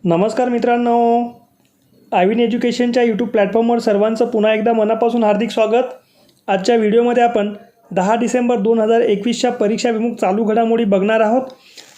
नमस्कार मित्रांनो, आयविन एज्युकेशनच्या यूट्यूब प्लॅटफॉर्मवर सर्वांचं पुन्हा एकदा मनापासून हार्दिक स्वागत। आजच्या व्हिडिओमध्ये आपण 10 डिसेंबर 2021च्या परीक्षाभिमुख चालू घडामोडी बघणार आहोत।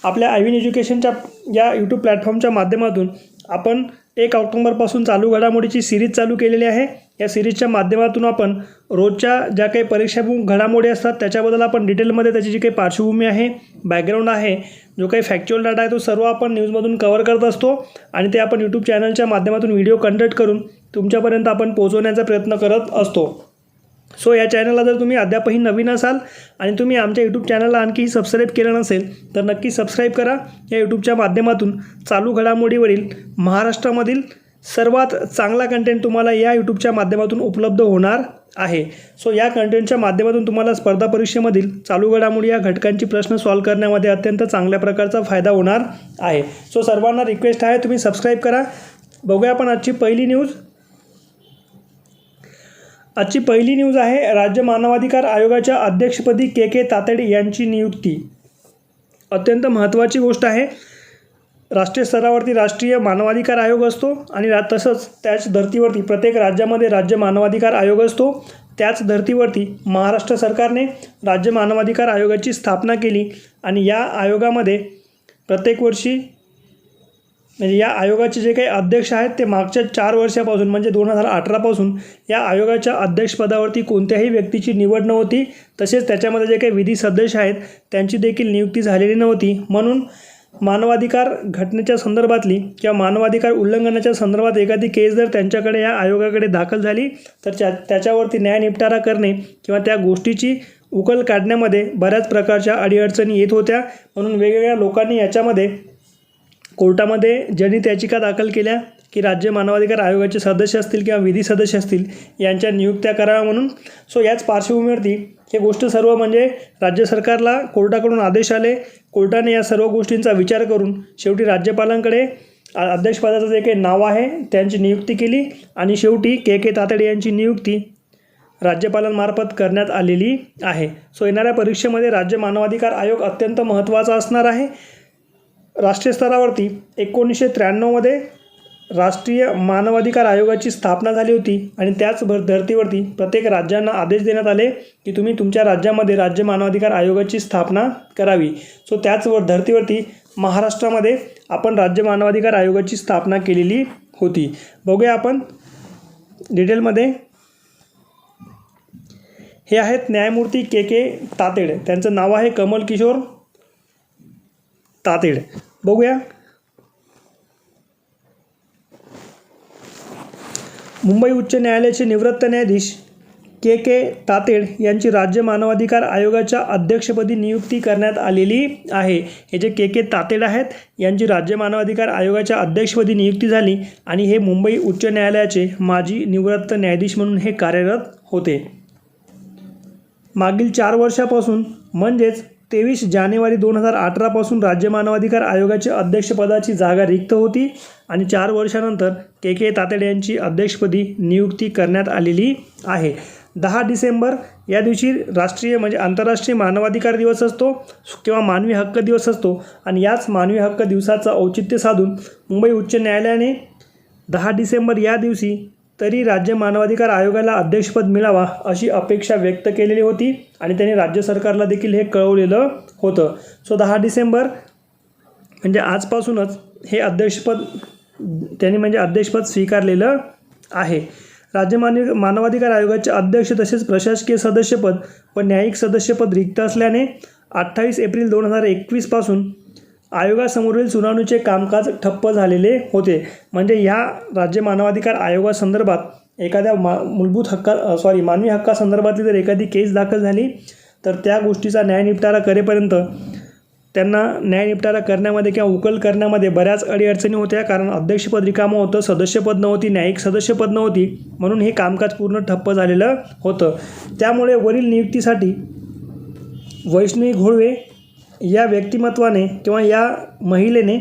आपल्या आयविन एज्युकेशनच्या या यूट्यूब प्लॅटफॉर्मच्या माध्यमातून आपण 1 ऑक्टोबरपासून चालू घडामोडीची सीरीज चालू केलेली आहे। या सीरीजच्या माध्यमातून आपण रोजच्या ज्या काही परीक्षाभिमुख घडामोडी असतात त्याच्याबद्दल आपण डिटेलमध्ये त्याची जी काही पार्श्वभूमी आहे, बॅकग्राऊंड आहे, जो काही फॅक्च्युअल डाटा आहे तो सर्व आपण न्यूजमधून कव्हर करत असतो आणि ते आपण यूट्यूब चॅनलच्या माध्यमातून व्हिडिओ कंडक्ट करून तुमच्यापर्यंत आपण पोहोचवण्याचा प्रयत्न करत असतो। सो या चॅनलला जर तुम्ही अद्यापही नवीन असाल आणि तुम्ही आमच्या यूट्यूब चॅनलला आणखी सबस्क्राईब केलं नसेल तर नक्की सबस्क्राईब करा। या यूट्यूबच्या माध्यमातून चालू घडामोडीवरील महाराष्ट्रामधील सर्वात चांगला कंटेंट तुम्हाला या यूट्यूबच्या माध्यमातून उपलब्ध होणार आहे। सो या कंटेंटच्या माध्यमातून तुम्हाला स्पर्धा परीक्षेमधील चालू घडामोडी या घटकांची प्रश्न सॉल्व्ह करण्यामध्ये अत्यंत चांगल्या प्रकारचा फायदा होणार आहे। सो सर्वांना रिक्वेस्ट आहे तुम्ही सबस्क्राईब करा। बघूया आपण आजची पहिली न्यूज। आजची पहिली न्यूज आहे राज्य मानवाधिकार आयोगाच्या अध्यक्षपदी के तातेडे यांची नियुक्ती। अत्यंत महत्त्वाची गोष्ट आहे। राष्ट्रीय स्तरावरती राष्ट्रीय मानवाधिकार आयोग असतो आणि तसंच त्याच धर्तीवरती प्रत्येक राज्यामध्ये राज्य मानवाधिकार आयोग असतो। त्याच धर्तीवरती महाराष्ट्र सरकारने राज्य मानवाधिकार आयोगाची स्थापना केली आणि या आयोगामध्ये प्रत्येक वर्षी म्हणजे या आयोगाचे जे काही अध्यक्ष आहेत ते मागच्या 4 वर्षापासून म्हणजे 2018 पासून या आयोगाच्या अध्यक्षपदावरती कोणत्याही व्यक्तीची निवड नव्हती। तसेच त्याच्यामध्ये जे काही विधी सदस्य आहेत त्यांची देखील नियुक्ती झालेली नव्हती। म्हणून मानवाधिकार घटनेच्या संदर्भातली किंवा मानवाधिकार उल्लंघनाच्या संदर्भात एखादी केस जर त्यांच्याकडे या आयोगाकडे दाखल झाली तर त्याच्यावरती न्याय निपटारा करणे किंवा त्या गोष्टीची उकल काढण्यामध्ये बऱ्याच प्रकारच्या अडीअडचणी येत होत्या। म्हणून वेगवेगळ्या लोकांनी याच्यामध्ये कोर्टामध्ये जनहित याचिका दाखल केल्या की राज्य मानवाधिकार आयोगाचे सदस्य असतील किंवा विधी सदस्य असतील यांच्या नियुक्त्या कराव्या म्हणून। सो याच पार्श्वभूमीवरती हे गोष्ट सर्व म्हणजे राज्य सरकारला कोर्टाकडून आदेश आले। कोर्टाने या सर्व गोष्टींचा विचार करून शेवटी राज्यपालांकडे अध्यक्षपदाचं जे काही नाव आहे त्यांची नियुक्ती केली आणि शेवटी के तातेडे यांची नियुक्ती राज्यपालांमार्फत करण्यात आलेली आहे। सो येणाऱ्या परीक्षेमध्ये राज्य मानवाधिकार आयोग अत्यंत महत्त्वाचा असणार आहे। राष्ट्रीय स्तरावरती 1993 मध्ये राष्ट्रीय मानवाधिकार आयोगाची स्थापना झाली होती आणि त्याच धर्तीवरती प्रत्येक राज्यांना आदेश देण्यात आले की तुम्ही तुमच्या राज्यामध्ये राज्य मानवाधिकार आयोगाची स्थापना करावी। सो त्याच धर्तीवरती महाराष्ट्रामध्ये आपण राज्य मानवाधिकार आयोगाची स्थापना केलेली होती। बघूया आपण डिटेलमध्ये। हे आहेत न्यायमूर्ती के तातेडे, त्यांचं नाव आहे कमल किशोर तातेडे। बघूया मुंबई उच्च न्यायालयाचे निवृत्त न्यायाधीश के तातेड यांची राज्य मानवाधिकार आयोगाच्या अध्यक्षपदी नियुक्ती करण्यात आलेली आहे। हे जे के तातेड आहेत यांची राज्य मानवाधिकार आयोगाच्या अध्यक्षपदी नियुक्ती झाली आणि हे मुंबई उच्च न्यायालयाचे माजी निवृत्त न्यायाधीश म्हणून हे कार्यरत होते। मागील 4 वर्षापासून म्हणजेच 23 जानेवारी 2018 पासून राज्य मानवाधिकार आयोगाच्या अध्यक्षपदाची जागा रिक्त होती आणि 4 वर्षानंतर के तातेडे यांची अध्यक्षपदी नियुक्ती करण्यात आलेली आहे। 10 डिसेंबर या दिवशी राष्ट्रीय म्हणजे आंतरराष्ट्रीय मानवाधिकार दिवस असतो किंवा मानवी हक्क दिवस असतो आणि याच मानवी हक्क दिवसाचं औचित्य साधून मुंबई उच्च न्यायालयाने 10 डिसेंबर या दिवशी तरी राज्य मानवाधिकार आयोगाला अध्यक्षपद मिळावा अशी अपेक्षा व्यक्त केलेली होती आणि त्यांनी राज्य सरकारला देखील हे कळवलेलं होतं। सो 10 डिसेंबर म्हणजे आजपासूनच हे अध्यक्षपद स्वीकारलेलं आहे। राज्य मानवाधिकार आयोगाचे अध्यक्ष तसेच प्रशासकीय सदस्यपद व न्यायिक सदस्यपद रिक्त असल्याने 28 एप्रिल 2021 पासून आयोगासमोरील सुनावणीचे कामकाज ठप्प झालेले होते। म्हणजे ह्या राज्य मानवाधिकार आयोगासंदर्भात एखाद्या मानवी हक्कासंदर्भातली जर एखादी केस दाखल झाली तर त्या गोष्टीचा न्याय निपटारा करेपर्यंत त्यांना न्याय निपटारा करण्यामध्ये किंवा उकल करण्यामध्ये बऱ्याच अडीअडचणी होत्या। कारण अध्यक्षपद रिकामं होतं, सदस्यपद नव्हती, न्यायिक सदस्यपद नव्हती, म्हणून हे कामकाज पूर्ण ठप्प झालेलं होतं। त्यामुळे वरील नियुक्तीसाठी वैष्णवी घोळवे या व्यक्तिमत्वाने किंवा या महिलेने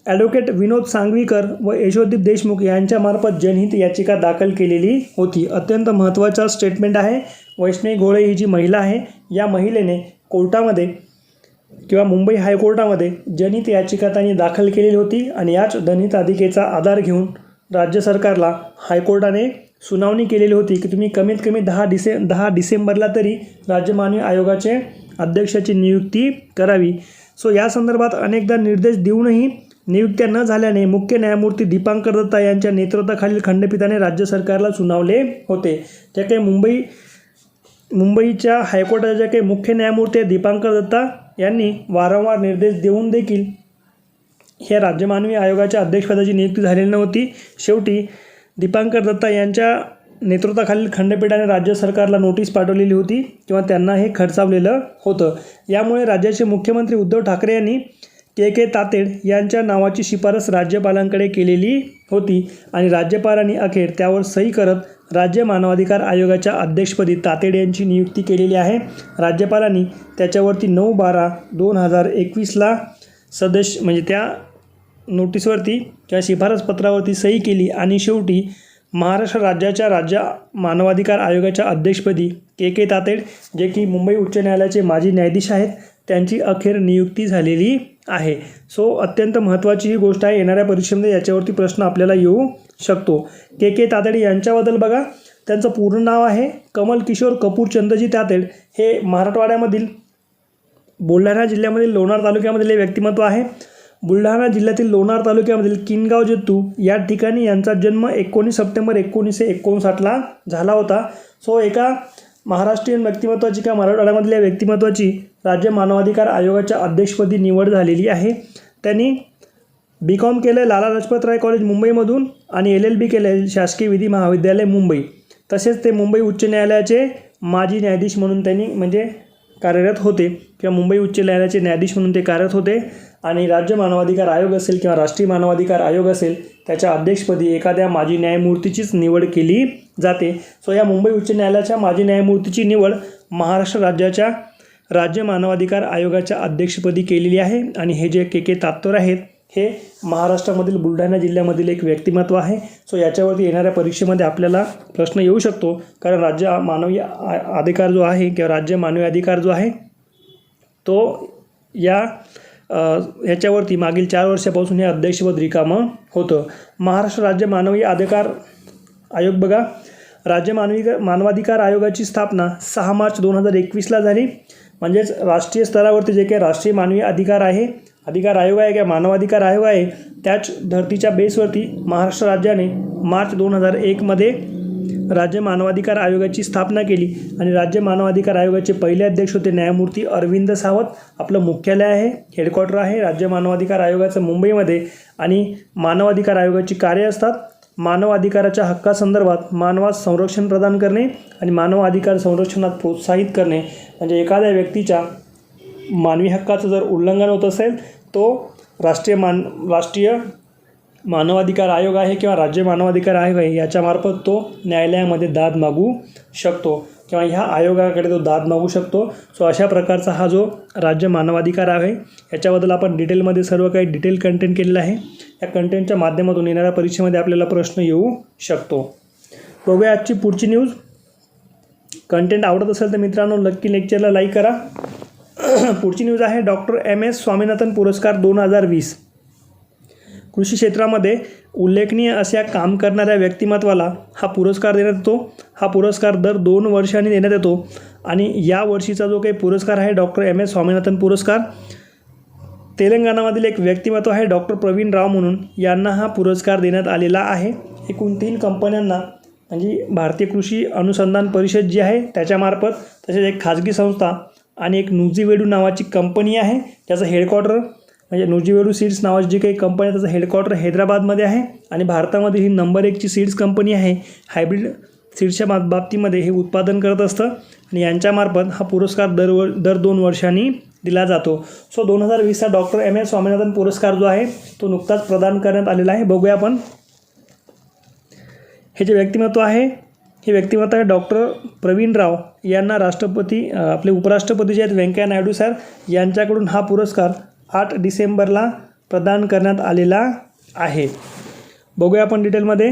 ॲडव्होकेट विनोद सांगवीकर व यशोदीप देशमुख यांच्यामार्फत जनहित याचिका दाखल केलेली होती। अत्यंत महत्त्वाचा स्टेटमेंट आहे। वैष्णवी घोळे ही जी महिला आहे या महिलेने कोर्टामध्ये किंवा मुंबई हायकोर्टामध्ये जनहित याचिका त्यांनी दाखल केलेली होती आणि याच जनहित याचिकेचा आधार घेऊन राज्य सरकारला हायकोर्टाने सुनावणी केलेली होती की तुम्ही कमीत कमी 10 डिसेंबरला तरी राज्य मानवी आयोगाचे अध्यक्षाची नियुक्ती करावी. सो या संदर्भात अनेकदा निर्देश देऊनही नियुक्त्या न झाल्याने मुख्य न्यायमूर्ती दीपांकर दत्ता यांच्या नेतृत्वाखालील खंडपीठाने राज्य सरकारला सुनावले होते. ज्या काही मुंबईच्या हायकोर्टाच्या ज्या काही मुख्य न्यायमूर्ती दीपांकर दत्ता यांनी वारंवार निर्देश देऊन देखील ह्या राज्य मानवी आयोगाच्या अध्यक्षपदाची नियुक्ती झालेली नव्हती. शेवटी दीपांकर दत्ता यांच्या नेतृत्वाखालील खंडपीठाने राज्य सरकारला नोटीस पाठवलेली होती किंवा त्यांना हे खडसावलेलं होतं. यामुळे राज्याचे मुख्यमंत्री उद्धव ठाकरे यांनी के तातेड यांच्या नावाची शिफारस राज्यपालांकडे केलेली होती आणि राज्यपालांनी अखेर त्यावर सही करत राज्य मानवाधिकार आयोगाच्या अध्यक्षपदी तातेड यांची नियुक्ती केलेली आहे. राज्यपालांनी त्याच्यावरती 9/12/2021ला म्हणजे त्या नोटीसवरती किंवा शिफारस पत्रावरती सही केली आणि शेवटी महाराष्ट्र राज्याच्या राज्य मानवाधिकार आयोगाच्या अध्यक्षपदी के तातेड जे की मुंबई उच्च न्यायालयाचे माजी न्यायाधीश आहेत त्यांची अखेर नियुक्ती झालेली आहे. सो अत्यंत महत्त्वाची ही गोष्ट आहे. येणाऱ्या परीक्षेमध्ये याच्यावरती प्रश्न आपल्याला येऊ शकतो. के तातेड यांच्याबद्दल बघा, त्यांचं पूर्ण नाव आहे कमल किशोर कपूर चंदजी तातेड. हे मराठवाड्यामधील बुलढाणा जिल्ह्यामधील लोणार तालुक्यामधील हे व्यक्तिमत्व आहे. बुलढाणा जिल्ह्यातील लोणार तालुक्यामधील किनगाव जेतू या ठिकाणी यांचा जन्म 19 सप्टेंबर 1959ला झाला होता. सो एका महाराष्ट्रीयन व्यक्तिमत्वाची किंवा मराठवाड्यामधल्या व्यक्तिमत्वाची राज्य मानवाधिकार आयोगाच्या अध्यक्षपदी निवड झालेली आहे. त्यांनी BCom केलं लाला लजपतराय कॉलेज मुंबईमधून आणि LLB केलं शासकीय विधी महाविद्यालय मुंबई. तसेच ते मुंबई उच्च न्यायालयाचे माजी न्यायाधीश म्हणून त्यांनी म्हणजे कार्यरत होते किंवा मुंबई उच्च न्यायालयाचे न्यायाधीश म्हणून ते कार्यरत होते. आणि राज्य मानवाधिकार आयोग असेल किंवा राष्ट्रीय मानवाधिकार आयोग असेल त्याच्या अध्यक्षपदी एखाद्या माजी न्यायमूर्तीचीच निवड केली जाते. सो या मुंबई उच्च न्यायालयाच्या माजी न्यायमूर्तीची निवड महाराष्ट्र राज्याच्या राज्य मानवाधिकार आयोगाच्या अध्यक्षपदी केलेली आहे. आणि हे जे के तातेड आहेत हे महाराष्ट्रामधील बुलढाणा जिल्ह्यामधील एक व्यक्तिमत्व आहे. सो याच्यावरती येणाऱ्या परीक्षेमध्ये आपल्याला प्रश्न येऊ शकतो, कारण राज्य मानवी अधिकार जो आहे किंवा राज्य मानवी अधिकार जो आहे तो ह्याच्यावरती मागील 4 वर्षापासून हे अध्यक्षपद रिकामं होतं. महाराष्ट्र राज्य मानवी अधिकार आयोग बघा, राज्य मानवाधिकार आयोगाची स्थापना 6 मार्च 2021ला झाली. म्हणजेच राष्ट्रीय स्तरावरती जे काही राष्ट्रीय मानवी अधिकार आयोग आहे किंवा मानवाधिकार आयोग आहे त्याच धर्तीच्या बेसवरती महाराष्ट्र राज्याने मार्च 2001मध्ये राज्य मानवाधिकार आयोगाची स्थापना केली. आणि राज्य मानवाधिकार आयोगाचे पहिले अध्यक्ष होते न्यायमूर्ती अरविंद सावंत. आपलं मुख्यालय आहे, हेडक्वार्टर आहे राज्य मानवाधिकार आयोगाचं मुंबईमध्ये. आणि मानवाधिकार आयोगाची कार्य असतात मानव अधिकाराच्या हक्कासंदर्भात मानवास संरक्षण प्रदान करणे आणि मानव अधिकार संरक्षणात प्रोत्साहित करणे. म्हणजे एखाद्या व्यक्तीच्या मानवी हक्काचं जर उल्लंघन होत असेल तो राष्ट्रीय मानवाधिकार आयोग आहे किंवा राज्य मानवाधिकार आयोग आहे याच्यामार्फत तो न्यायालयामध्ये दाद मागू शकतो किंवा ह्या आयोगाकडे तो दाद मागू शकतो. सो अशा प्रकारचा हा जो राज्य मानवाधिकार आहे याच्याबद्दल आपण डिटेलमध्ये सर्व काही डिटेल कंटेंट केलेलं आहे. या कंटेंटच्या माध्यमातून येणाऱ्या परीक्षेमध्ये आपल्याला प्रश्न येऊ शकतो. बघूया आजची पुढची न्यूज. कंटेंट आवडत असेल तर मित्रांनो नक्की लेक्चरला लाईक करा. पुढची न्यूज आहे डॉक्टर MS स्वामीनाथन पुरस्कार 2020. कृषी क्षेत्रामध्ये उल्लेखनीय अशा काम करणाऱ्या व्यक्तिमत्वाला हा पुरस्कार देण्यात येतो. हा पुरस्कार दर 2 वर्षांनी देण्यात येतो. आणि या वर्षीचा जो काही पुरस्कार आहे डॉक्टर MS स्वामीनाथन पुरस्कार, तेलंगणामधील एक व्यक्तिमत्व आहे डॉक्टर प्रवीण राव म्हणून, यांना हा पुरस्कार देण्यात आलेला आहे. एकूण 3 कंपन्यांना म्हणजे भारतीय कृषी अनुसंधान परिषद जी आहे त्याच्यामार्फत, तसेच एक खाजगी संस्था आणि एक नुजीवेडू नावाची कंपनी आहे ज्याचं हेडक्वार्टर म्हणजे नुजीवेडू सीड्स नावाची जी काही कंपनी आहे त्याचं हेडक्वार्टर हैदराबादमध्ये आहे. आणि भारतामध्ये ही नंबर 1ची सीड्स कंपनी आहे. हायब्रिड सीड्सच्या बाबतीमध्ये हे उत्पादन करत असतं आणि यांच्यामार्फत हा पुरस्कार दर 2 वर्षांनी दिला जातो. सो 2020चा डॉक्टर MS स्वामीनाथन पुरस्कार जो आहे तो नुकताच प्रदान करण्यात आलेला आहे. बघूया आपण हे जे व्यक्तिमत्व आहे, हे व्यक्तिमत्व आहे डॉक्टर प्रवीण राव यांना राष्ट्रपती आपले उपराष्ट्रपती जे आहेत व्यंकय्या नायडू सर यांच्याकडून हा पुरस्कार 8 डिसेंबरला प्रदान करण्यात आलेला आहे. बघूया आपण डिटेलमध्ये.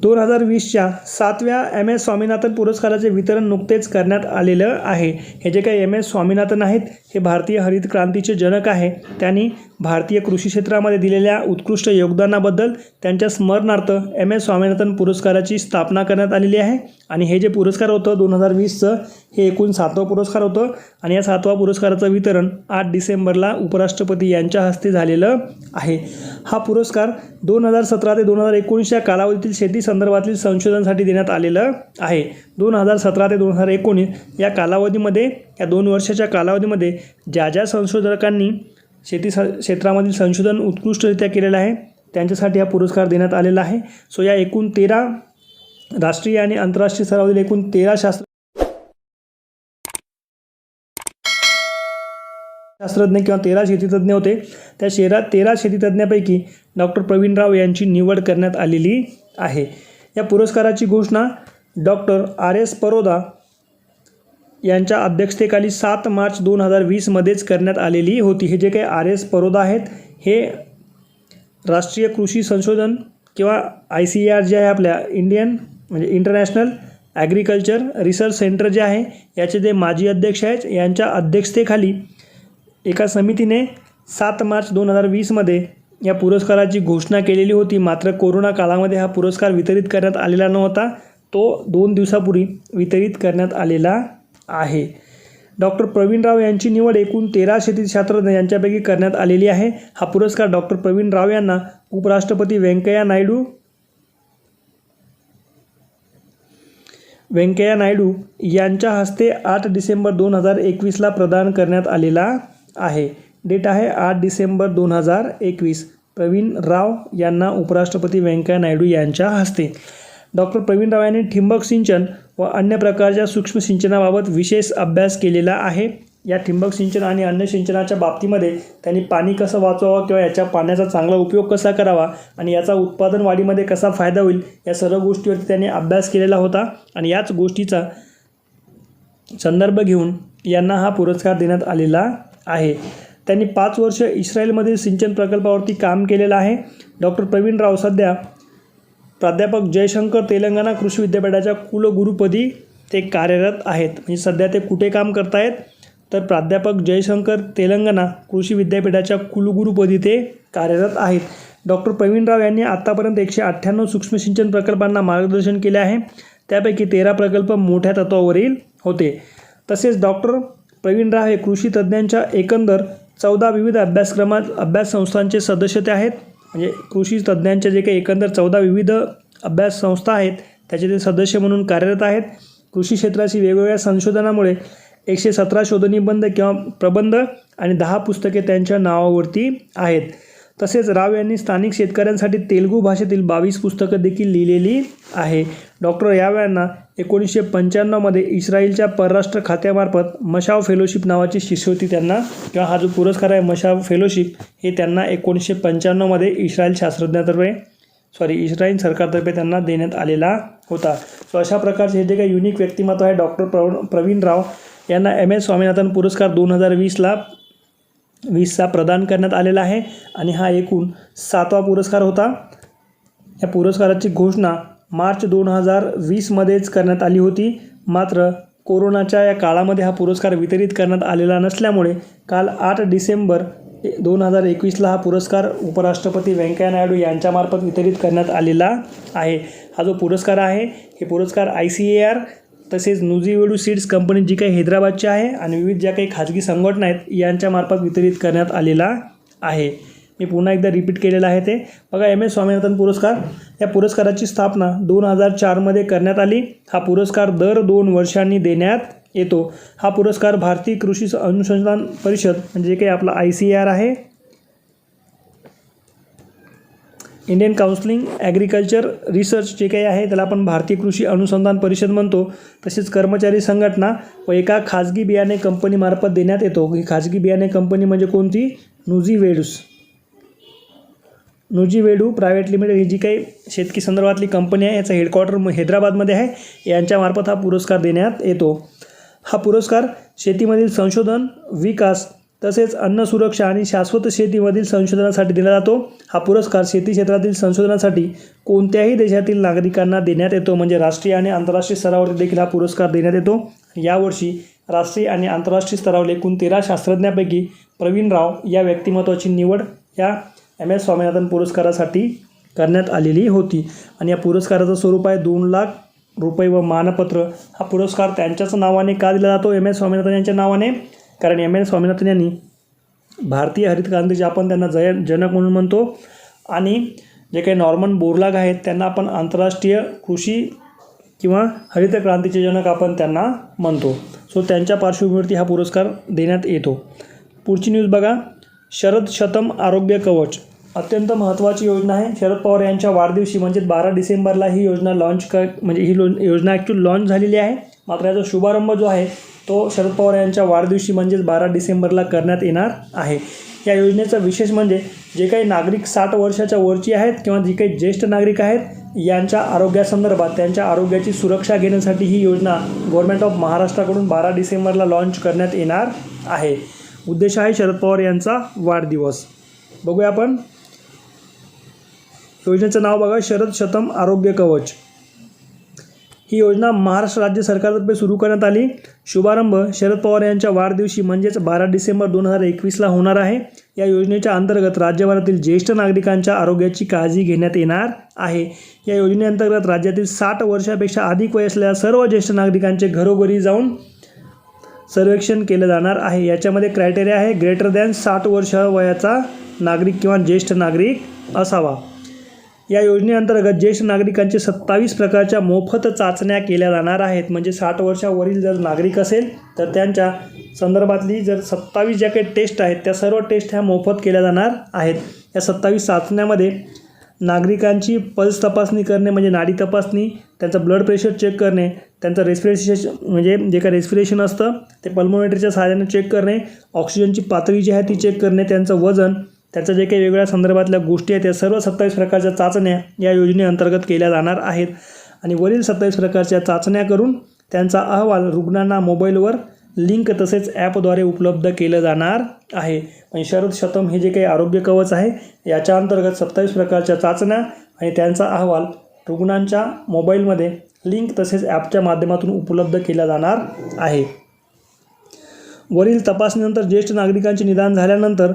2020च्या 7व्या MS स्वामीनाथन पुरस्काराचे वितरण नुकतेच करण्यात आलेलं आहे. हे जे काही MS स्वामीनाथन आहेत हे भारतीय हरित क्रांतीचे जनक आहे. त्यांनी भारतीय कृषी क्षेत्रामध्ये दिलेल्या उत्कृष्ट योगदानाबद्दल त्यांच्या स्मरणार्थ MS स्वामीनाथन पुरस्काराची स्थापना करण्यात आलेली आहे. आणि हे जे पुरस्कार होतं 2020चं हे एकूण 7वं पुरस्कार होतं आणि या 7व्या पुरस्काराचं वितरण 8 डिसेंबरला उपराष्ट्रपती यांच्या हस्ते झालेलं आहे. हा पुरस्कार 2017 ते 2019 या कालावधीतील शेती संदर्भातील संशोधनासाठी देण्यात आलेलं आहे. 2017 ते 2019 या कालावधीमध्ये या 2 वर्षाच्या कालावधीमध्ये ज्या संशोधकांनी शेती क्षेत्रामधील संशोधन उत्कृष्टरित्या केलेलं आहे त्यांच्यासाठी हा पुरस्कार देण्यात आलेला आहे. सो या एकूण 13 राष्ट्रीय आणि आंतरराष्ट्रीय स्तरावरील एकूण 13 शास्त्रज्ञ किंवा 13 शेतीतज्ञ होते. त्या 13 शेतीतज्ञापैकी डॉक्टर प्रवीण राव यांची निवड करण्यात आलेली आहे. या पुरस्काराची घोषणा डॉक्टर RS परोदा यांच्या अध्यक्षतेखाली 7 मार्च 2020 मध्येच करण्यात आलेली होती. हे जे काही RS परोदा आहेत हे राष्ट्रीय कृषी संशोधन किंवा ICAR जे आहे आपल्या इंटरनॅशनल ॲग्रिकल्चर रिसर्च सेंटर जे आहे याचे जे माजी अध्यक्ष आहेत यांच्या अध्यक्षतेखाली एका समितीने 7 मार्च 2020 मध्ये या पुरस्काराची घोषणा केलेली होती. मात्र कोरोना काळामध्ये हा पुरस्कार वितरित करण्यात आलेला नव्हता. तो 2 दिवसापूर्वी वितरित करण्यात आलेला आहे. डॉक्टर प्रवीण राव यांची निवड एकूण 13 शेतीशास्त्रज्ञ यांच्यापैकी करण्यात आलेली आहे. हा पुरस्कार डॉक्टर प्रवीण राव यांना उपराष्ट्रपती व्यंकय्या नायडू यांच्या हस्ते 8 डिसेंबर 2021ला प्रदान करण्यात आलेला आहे. डेट आहे 8 डिसेंबर 2021. प्रवीण राव यांना उपराष्ट्रपती व्यंकय्या नायडू यांच्या हस्ते. डॉक्टर प्रवीण राव यांनी ठिबक सिंचन व अन्य प्रकारच्या सूक्ष्म सिंचनाबाबत विशेष अभ्यास केलेला आहे. या ठिबक सिंचन आणि अन्य सिंचनाच्या बाबतीमध्ये त्यांनी पाणी कसं वाचवावं किंवा याच्या पाण्याचा चांगला उपयोग कसा करावा आणि याचा उत्पादन वाढीमध्ये कसा फायदा होईल या सर्व गोष्टीवरती त्यांनी अभ्यास केलेला होता. आणि याच गोष्टीचा संदर्भ घेऊन यांना हा पुरस्कार देण्यात आलेला आहे. त्यांनी 5 वर्ष इस्रायलमधील सिंचन प्रकल्पावरती काम केलेलं आहे. डॉक्टर प्रवीण राव सध्या प्राध्यापक जयशंकर तेलंगणा कृषी विद्यापीठाच्या कुलगुरुपदी ते कार्यरत आहेत. म्हणजे सध्या ते कुठे काम करत आहेत तर प्राध्यापक जयशंकर तेलंगणा कृषी विद्यापीठाच्या कुलगुरुपदी ते कार्यरत आहेत. डॉक्टर प्रवीण राव यांनी आत्तापर्यंत 198 सूक्ष्म सिंचन प्रकल्पांना मार्गदर्शन केले आहे. त्यापैकी 13 प्रकल्प मोठ्या तत्वावरील होते. तसेच डॉक्टर प्रवीण राव हे कृषी तज्ज्ञांच्या एकंदर 14 विविध अभ्यास संस्थांचे सदस्य ते आहेत. म्हणजे कृषी तज्ज्ञांचे जे काही एकंदर 14 विविध अभ्यास संस्था आहेत त्याचे ते सदस्य म्हणून कार्यरत आहेत. कृषी क्षेत्राशी वेगवेगळ्या संशोधनामुळे 117 शोधनिबंध किंवा प्रबंध आणि 10 पुस्तके त्यांच्या नावावरती आहेत. तसेच राव यांनी स्थानिक शेतकऱ्यांसाठी तेलुगू भाषेतील 22 पुस्तकं देखील लिहिलेली आहे. डॉक्टर राव यांना 1995 मध्ये इस्रायलच्या परराष्ट्र खात्यामार्फत मशाव फेलोशिप नावाची शिष्यवृत्ती त्यांना किंवा हा जो पुरस्कार आहे मशाव फेलोशिप हे त्यांना 1995 मध्ये इस्रायल सरकारतर्फे त्यांना देण्यात आलेला होता. सो अशा प्रकारचे हे जे काही युनिक व्यक्तिमत्व आहे डॉक्टर प्रवीण राव यांना MS स्वामीनाथन पुरस्कार 2020चा प्रदान करण्यात आलेला आहे. आणि हा एकूण 7वा पुरस्कार होता. या पुरस्काराची घोषणा मार्च 2020 मध्येच करण्यात आली होती. मात्र कोरोनाच्या या काळामध्ये हा पुरस्कार वितरित करण्यात आलेला नसल्यामुळे काल 8 डिसेंबर 2021ला हा पुरस्कार उपराष्ट्रपती व्यंकय्या नायडू यांच्यामार्फत वितरित करण्यात आलेला आहे. हा जो पुरस्कार आहे हे पुरस्कार ICAR तसेच नुझीवेडू सीड्स कंपनी जी काही हैदराबादची आहे आणि विविध ज्या काही खाजगी संघटना आहेत यांच्यामार्फत वितरित करण्यात आलेला आहे. मी पुन्हा एकदा रिपीट केलेलं आहे ते बघा. MS स्वामीनाथन पुरस्कार या पुरस्काराची स्थापना 2004 मध्ये करण्यात आली. हा पुरस्कार दर 2 वर्षांनी देण्यात येतो. हा पुरस्कार भारतीय कृषी अनुसंधान परिषद म्हणजे जे काही आपला ICAR आहे इंडियन काउन्सिलिंग ॲग्रिकल्चर रिसर्च जे काही आहे त्याला आपण भारतीय कृषी अनुसंधान परिषद म्हणतो. तसेच कर्मचारी संघटना व एका खाजगी बियाणे कंपनीमार्फत देण्यात येतो. ही खाजगी बियाणे कंपनी म्हणजे कोणती? नुझीवेडू प्रायव्हेट लिमिटेड ही जी काही शेतकी संदर्भातली कंपनी आहे याचं हेडक्वार्टर हैदराबादमध्ये आहे. यांच्यामार्फत हा पुरस्कार देण्यात येतो. हा पुरस्कार शेतीमधील संशोधन विकास तसेच अन्न सुरक्षा आणि शाश्वत शेतीमधील संशोधनासाठी दिला जातो. हा पुरस्कार शेती क्षेत्रातील संशोधनासाठी कोणत्याही देशातील नागरिकांना देण्यात येतो. म्हणजे राष्ट्रीय आणि आंतरराष्ट्रीय स्तरावरती देखील हा पुरस्कार देण्यात येतो. यावर्षी राष्ट्रीय आणि आंतरराष्ट्रीय स्तरावर एकूण 13 शास्त्रज्ञांपैकी प्रवीण राव या व्यक्तिमत्वाची निवड या MS स्वामीनाथन पुरस्कारासाठी करण्यात आलेली होती. आणि या पुरस्काराचं स्वरूप आहे 2 लाख रुपये व मानपत्र. हा पुरस्कार त्यांच्याच नावाने का दिला जातो? MS स्वामीनाथन यांच्या नावाने. कारण MS स्वामीनाथन यांनी भारतीय हरित क्रांतीचे आपण त्यांना जनक म्हणून म्हणतो. आणि जे काही नॉर्मन बोरलॉग आहेत त्यांना आपण आंतरराष्ट्रीय कृषी किंवा हरित क्रांतीचे जनक आपण त्यांना म्हणतो. सो त्यांच्या पार्श्वभूमीवरती हा पुरस्कार देण्यात येतो. पुढची न्यूज बघा. शरद शतम आरोग्य कवच अत्यंत महत्त्वाची योजना आहे. शरद पवार यांच्या वाढदिवशी म्हणजे 12 डिसेंबरला ही योजना ही योजना ॲक्च्युअली लॉन्च झालेली आहे. मात्र याचा शुभारंभ जो आहे तो शरद पवार यांच्या वाढदिवशी म्हणजेच 12 डिसेंबरला करण्यात येणार आहे. या योजनेचा विशेष म्हणजे जे काही नागरिक 60 वर्षाच्या वरची आहेत किंवा जे काही ज्येष्ठ नागरिक आहेत यांच्या आरोग्यासंदर्भात त्यांच्या आरोग्याची सुरक्षा घेण्यासाठी ही योजना गव्हर्नमेंट ऑफ महाराष्ट्राकडून 12 डिसेंबरला लॉन्च करण्यात येणार आहे. उद्देश आहे शरद पवार यांचा वाढदिवस. बघूया आपण योजनेचं नाव बघा. शरद शतम आरोग्य कवच. ही योजना महाराष्ट्र राज्य सरकारतर्फे सुरू करण्यात आली. शुभारंभ शरद पवार यांच्या वाढदिवशी म्हणजेच 12 डिसेंबर 2021ला होणार आहे. या योजनेच्या अंतर्गत राज्यभरातील ज्येष्ठ नागरिकांच्या आरोग्याची काळजी घेण्यात येणार आहे. या योजनेअंतर्गत राज्यातील 60 वर्षापेक्षा अधिक वय असलेल्या सर्व ज्येष्ठ नागरिकांचे घरोघरी जाऊन सर्वेक्षण केलं जाणार आहे. याच्यामध्ये क्रायटेरिया आहे ग्रेटर दॅन 60 वर्ष वयाचा नागरिक किंवा ज्येष्ठ नागरिक असावा. या योजनेअंतर्गत ज्येष्ठ नागरिकांचे 27 प्रकारच्या मोफत चाचण्या केल्या जाणार आहेत. म्हणजे 60 वर्षावरील जर नागरिक असेल तर त्यांच्या संदर्भातली जर 27 ज्या काही टेस्ट आहेत त्या सर्व टेस्ट ह्या मोफत केल्या जाणार आहेत. या 27 चाचण्यामध्ये नागरिकांची पल्स तपासणी करणे म्हणजे नाडी तपासणी, त्यांचं ब्लड प्रेशर चेक करणे, त्यांचं रेस्पिरेशन म्हणजे जे काही रेस्पिरेशन असतं ते पल्मोमेट्रीच्या सहाय्याने चेक करणे, ऑक्सिजनची पातळी जी आहे ती चेक करणे, त्यांचं वजन, त्याचं जे काही वेगवेगळ्या संदर्भातल्या गोष्टी आहेत त्या सर्व 27 प्रकारच्या चाचण्या या योजनेअंतर्गत केल्या जाणार आहेत. आणि वरील 27 प्रकारच्या चाचण्या करून त्यांचा अहवाल रुग्णांना मोबाईलवर लिंक तसेच ॲपद्वारे उपलब्ध केलं जाणार आहे. पण शरद शतम हे जे काही आरोग्य कवच आहे याच्या अंतर्गत 27 प्रकारच्या चाचण्या आणि त्यांचा अहवाल रुग्णांच्या मोबाईलमध्ये लिंक तसेच ॲपच्या माध्यमातून उपलब्ध केला जाणार आहे. वरील तपासणीनंतर ज्येष्ठ नागरिकांचे निदान झाल्यानंतर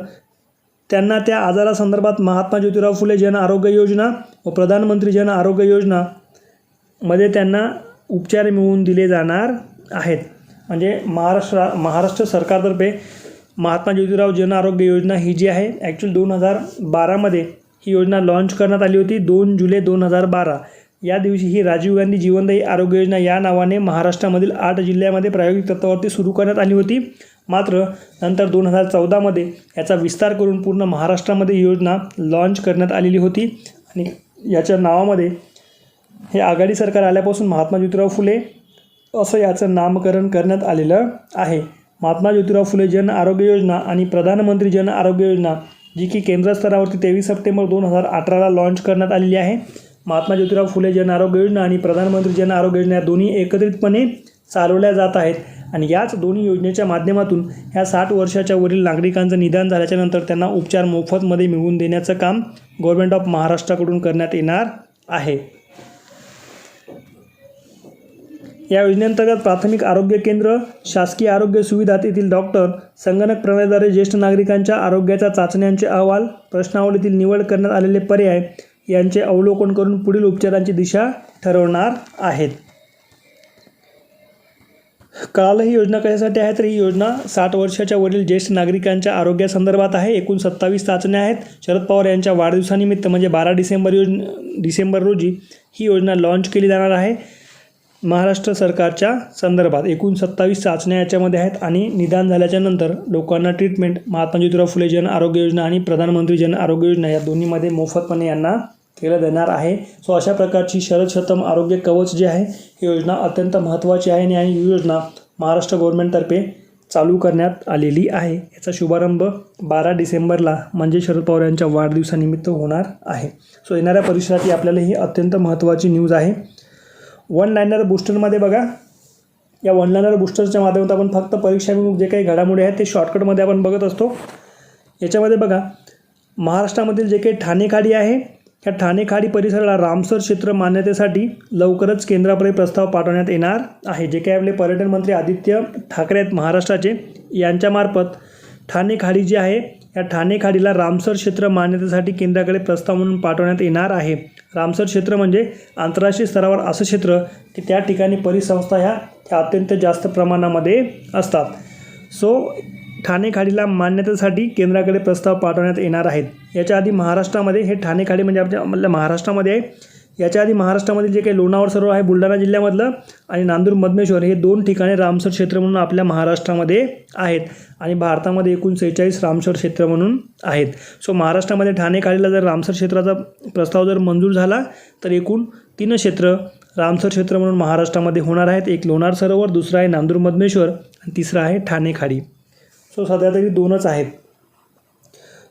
त्यांना त्या आजारासंदर्भात महात्मा ज्योतिराव फुले जन आरोग्य योजना व प्रधानमंत्री जन आरोग्य योजनामध्ये त्यांना उपचार मिळवून दिले जाणार आहेत. म्हणजे महाराष्ट्र सरकारतर्फे महात्मा ज्योतिराव जन आरोग्य योजना ही जी आहे ॲक्च्युली 2012मध्ये ही योजना लॉन्च करण्यात आली होती. 2 जुलै 2012 या दिवशी ही राजीव गांधी जीवनदायी आरोग्य योजना या नावाने महाराष्ट्रामधील 8 जिल्ह्यामध्ये प्रायोगिक तत्त्वावरती सुरू करण्यात आली होती. मात्र नंतर 2014मध्ये याचा विस्तार करून पूर्ण महाराष्ट्रामध्ये ही योजना लॉन्च करण्यात आलेली होती. आणि याच्या नावामध्ये हे आघाडी सरकार आल्यापासून महात्मा ज्योतिराव फुले असं याचं नामकरण करण्यात आलेलं आहे. महात्मा ज्योतिराव फुले जन आरोग्य योजना आणि प्रधानमंत्री जन आरोग्य योजना जी की केंद्र स्तरावरती 23 सप्टेंबर 2018ला लॉन्च करण्यात आलेली आहे. महात्मा ज्योतिराव फुले जन आरोग्य योजना आणि प्रधानमंत्री जन आरोग्य योजना या दोन्ही एकत्रितपणे चालवल्या जात आहेत. आणि याच दोन्ही योजनेच्या माध्यमातून ह्या 60 वर्षाच्या वरील नागरिकांचं निदान झाल्याच्यानंतर त्यांना उपचार मोफतमध्ये मिळवून देण्याचं काम गव्हर्नमेंट ऑफ महाराष्ट्राकडून करण्यात येणार आहे. या योजनेअंतर्गत प्राथमिक आरोग्य केंद्र, शासकीय आरोग्य सुविधा येथील डॉक्टर संगणक प्रणालीद्वारे ज्येष्ठ नागरिकांच्या आरोग्याच्या चाचण्यांचे अहवाल, प्रश्नावलीतील निवड करण्यात आलेले पर्याय यांचे अवलोकन करून पुढील उपचारांची दिशा ठरवणार आहेत. कळालं ही योजना कशासाठी आहे? तर ही योजना 60 वर्षाच्या वरील ज्येष्ठ नागरिकांच्या आरोग्यासंदर्भात आहे. एकूण 27 चाचण्या आहेत. शरद पवार यांच्या वाढदिवसानिमित्त म्हणजे 12 डिसेंबर रोजी ही योजना लॉन्च केली जाणार आहे. महाराष्ट्र सरकारच्या संदर्भात एकूण 27 चाचण्या याच्यामध्ये आहेत. आणि निदान झाल्याच्यानंतर लोकांना ट्रीटमेंट महात्मा ज्योतिराव फुले जन आरोग्य योजना आणि प्रधानमंत्री जन आरोग्य योजना या दोन्हीमध्ये मोफतपणे यांना केलं जाणार आहे. सो अशा प्रकारची शरद शतम आरोग्य कवच जी आहे ही योजना अत्यंत महत्त्वाची आहे. आणि ही योजना महाराष्ट्र गव्हर्नमेंटतर्फे चालू करण्यात आलेली आहे. याचा शुभारंभ 12 डिसेंबरला म्हणजे शरद पवार यांच्या वाढदिवसानिमित्त होणार आहे. सो येणाऱ्या परिसराची आपल्याला ही अत्यंत महत्त्वाची न्यूज आहे. वन लायनर बूस्टरमध्ये बघा या ऑनलाईन बूस्टर्सच्या माध्यमातून आपण फक्त परीक्षाभिमुख जे काही घडामोडी आहेत ते शॉर्टकटमध्ये आपण बघत असतो. याच्यामध्ये बघा, महाराष्ट्रामधील जे काही ठाणे खाडी आहे, ह्या ठाणे खाडी परिसराला रामसर क्षेत्र मान्यतेसाठी लवकरच केंद्राकडे प्रस्ताव पाठवण्यात येणार आहे. जे काही आपले पर्यटन मंत्री आदित्य ठाकरे आहेत महाराष्ट्राचे, यांच्यामार्फत ठाणे खाडी जी आहे, या ठाणे खाडीला रामसर क्षेत्र मान्यतेसाठी केंद्राकडे प्रस्ताव म्हणून पाठवण्यात येणार आहे. रामसर क्षेत्र म्हणजे आंतरराष्ट्रीय स्तरावर असं क्षेत्र की त्या ठिकाणी परिसंस्था ह्या अत्यंत जास्त प्रमाणामध्ये असतात. सो ठाणे खाडीला मान्यतेसाठी केंद्राकडे प्रस्ताव पाठवण्यात येणार आहेत. याच्या आधी महाराष्ट्रामध्ये हे ठाणे खाडी म्हणजे आपल्या महाराष्ट्रामध्ये आहे. याच्या आधी महाराष्ट्रामध्ये जे काही लोणावळा सरोवर आहे बुलढाणा जिल्ह्यामधलं आणि नांदूर मधमेश्वर हे 2 ठिकाणे रामसर क्षेत्र म्हणून आपल्या महाराष्ट्रामध्ये आहेत आणि भारतामध्ये एकूण 46 रामसर क्षेत्र म्हणून आहेत. सो महाराष्ट्रामध्ये ठाणे खाडीला जर रामसर क्षेत्राचा प्रस्ताव जर मंजूर झाला तर एकूण 3 क्षेत्र रामसर क्षेत्र म्हणून महाराष्ट्रामध्ये होणार आहेत. एक लोणार सरोवर, दुसरा आहे नांदूर मधमेश्वर आणि तिसरा आहे ठाणे खाडी. सो सध्या तरी 2च आहेत.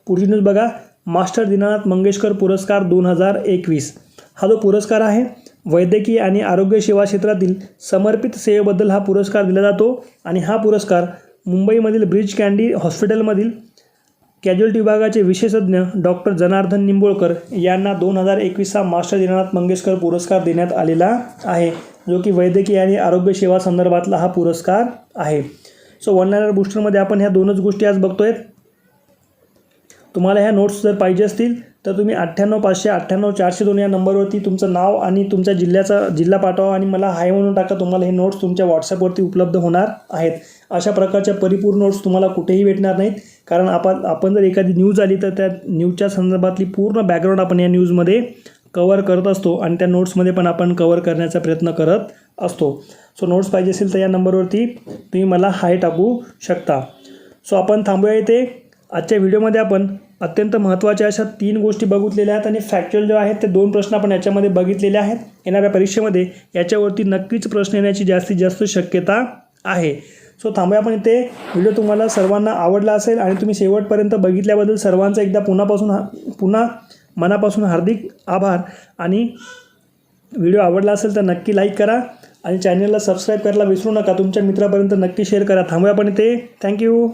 पुढची न्यूज बघा, मास्टर दीनानाथ मंगेशकर पुरस्कार 2021. हा जो पुरस्कार आहे वैद्यकीय आणि आरोग्य सेवा क्षेत्रातील समर्पित सेवेबद्दल हा पुरस्कार दिला जातो आणि हा पुरस्कार मुंबईमधील ब्रीच कँडी हॉस्पिटलमधील कॅज्युअल्टी विभागाचे विशेषज्ञ डॉक्टर जनार्दन निंबोळकर यांना 2021चा मास्टर दीनानाथ मंगेशकर पुरस्कार देण्यात आलेला आहे, जो की वैद्यकीय आणि आरोग्य सेवा संदर्भातला हा पुरस्कार आहे. सो ऑनलाईन बूस्टरमध्ये आपण ह्या 2च गोष्टी आज बघतोय. तुम्हाला ह्या नोट्स जर पाहिजे असतील तर तुम्ही 98,598,402 या नंबरवरती तुमचं नाव आणि तुमच्या जिल्हा पाठवा आणि मला हाय म्हणून टाका. तुम्हाला हे नोट्स तुमच्या व्हॉट्सअपवरती उपलब्ध होणार आहेत. अशा प्रकारच्या परिपूर्ण नोट्स तुम्हाला कुठेही भेटणार नाहीत, कारण आपण जर एखादी न्यूज आली तर त्या न्यूजच्या संदर्भातली पूर्ण बॅकग्राऊंड आपण या न्यूजमध्ये कवर करत असतो आणि त्या नोट्समध्ये पण आपण कवर करण्याचा प्रयत्न करत असतो. सो नोट्स पाहिजे असेल तर या नंबरवरती तुम्ही मला हाय टाकू शकता. सो आपण थांबूया इथे. आजच्या व्हिडिओमध्ये आपण अत्यंत महत्त्वाच्या अशा 3 गोष्टी बघितलेल्या आहेत आणि फॅक्च्युअल जे आहेत ते 2 प्रश्न आपण याच्यामध्ये बघितलेले आहेत. येणाऱ्या परीक्षेमध्ये याच्यावरती नक्कीच प्रश्न येण्याची जास्तीत जास्त शक्यता आहे. सो थांबूया आपण इथे. व्हिडिओ तुम्हाला सर्वांना आवडला असेल आणि तुम्ही शेवटपर्यंत बघितल्याबद्दल सर्वांचा एकदा पुन्हा मनापासून हार्दिक आभार. आणि व्हिडिओ आवडला असेल तर नक्की लाईक करा आणि चॅनलला सबस्क्राईब करायला विसरू नका. तुमच्या मित्रापर्यंत नक्की शेअर करा. थांबूया आपण इथे. थँक्यू.